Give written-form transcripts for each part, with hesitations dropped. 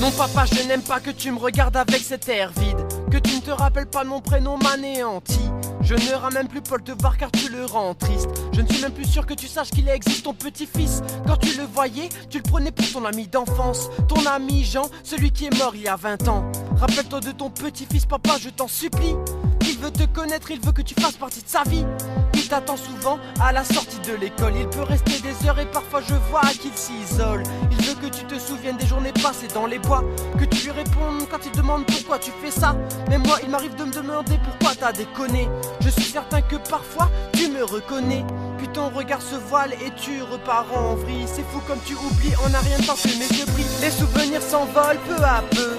Non papa, je n'aime pas que tu me regardes avec cet air vide, que tu ne te rappelles pas mon prénom m'anéantit. Je ne ramène plus Paul te voir car tu le rends triste. Je ne suis même plus sûr que tu saches qu'il existe ton petit-fils. Quand tu le voyais, tu le prenais pour ton ami d'enfance, ton ami Jean, celui qui est mort il y a 20 ans. Rappelle-toi de ton petit-fils papa, je t'en supplie. Il veut te connaître, il veut que tu fasses partie de sa vie. Il t'attend souvent à la sortie de l'école. Il peut rester des heures et parfois je vois qu'il s'isole. Il veut que tu te souviennes des journées passées dans les bois, que tu lui répondes quand il demande pourquoi tu fais ça. Mais moi il m'arrive de me demander pourquoi t'as déconné. Je suis certain que parfois tu me reconnais. Puis ton regard se voile et tu repars en vrille. C'est fou comme tu oublies en un rien de temps que mes yeux brillent. Les souvenirs s'envolent peu à peu,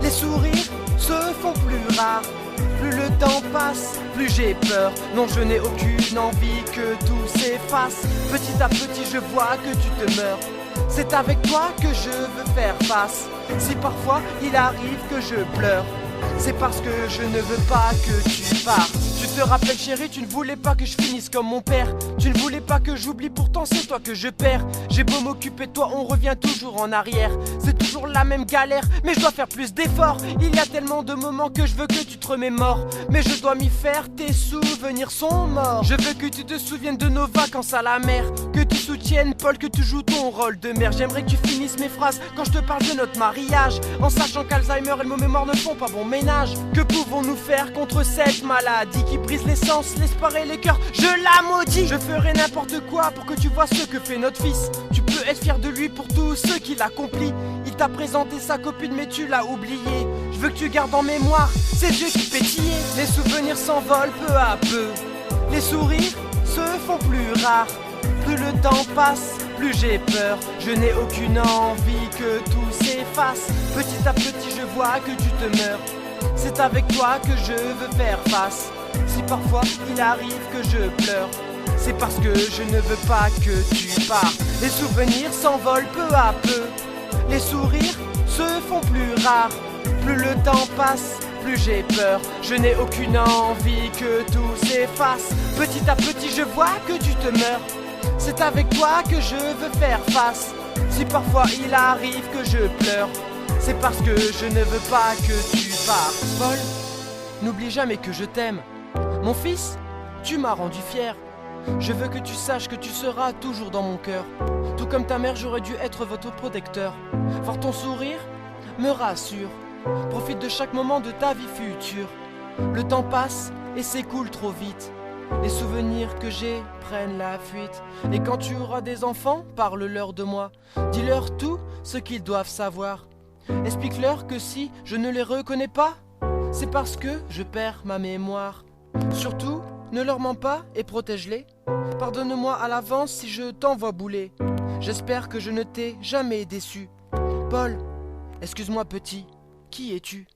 les sourires se font plus rares. Plus le temps passe, plus j'ai peur. Non, je n'ai aucune envie que tout s'efface. Petit à petit je vois que tu te meurs. C'est avec toi que je veux faire face. Si parfois il arrive que je pleure, c'est parce que je ne veux pas que tu partes. Tu te rappelles chérie, tu ne voulais pas que je finisse comme mon père. Tu ne voulais pas que j'oublie, pourtant c'est toi que je perds. J'ai beau m'occuper de toi, on revient toujours en arrière. C'est toujours la même galère, mais je dois faire plus d'efforts. Il y a tellement de moments que je veux que tu te remémores, mais je dois m'y faire, tes souvenirs sont morts. Je veux que tu te souviennes de nos vacances à la mer, que tu soutiennes Paul, que tu joues ton rôle de mère. J'aimerais que tu finisses mes phrases quand je te parle de notre mariage, en sachant qu'Alzheimer et le mot mémoire ne font pas bon ménage. Que pouvons-nous faire contre cette maladie qui brise l'essence, l'espoir et les cœurs? Je la maudis. Je ferai n'importe quoi pour que tu vois ce que fait notre fils. Tu peux être fier de lui pour tout ce qu'il accomplit. Il t'a présenté sa copine mais tu l'as oublié. Je veux que tu gardes en mémoire ces yeux qui pétillaient. Les souvenirs s'envolent peu à peu, les sourires se font plus rares. Plus le temps passe, plus j'ai peur. Je n'ai aucune envie que tout s'efface. Petit à petit je vois que tu te meurs. C'est avec toi que je veux faire face. Si parfois il arrive que je pleure, c'est parce que je ne veux pas que tu partes. Les souvenirs s'envolent peu à peu, les sourires se font plus rares. Plus le temps passe, plus j'ai peur. Je n'ai aucune envie que tout s'efface. Petit à petit je vois que tu te meurs. C'est avec toi que je veux faire face. Si parfois il arrive que je pleure, c'est parce que je ne veux pas que tu partes. Paul, n'oublie jamais que je t'aime. Mon fils, tu m'as rendu fier. Je veux que tu saches que tu seras toujours dans mon cœur. Tout comme ta mère, j'aurais dû être votre protecteur. Voir ton sourire me rassure. Profite de chaque moment de ta vie future. Le temps passe et s'écoule trop vite. Les souvenirs que j'ai prennent la fuite. Et quand tu auras des enfants, parle-leur de moi. Dis-leur tout ce qu'ils doivent savoir. Explique-leur que si je ne les reconnais pas, c'est parce que je perds ma mémoire. Surtout, ne leur mens pas et protège-les. Pardonne-moi à l'avance si je t'envoie bouler. J'espère que je ne t'ai jamais déçu. Paul, excuse-moi petit, qui es-tu ?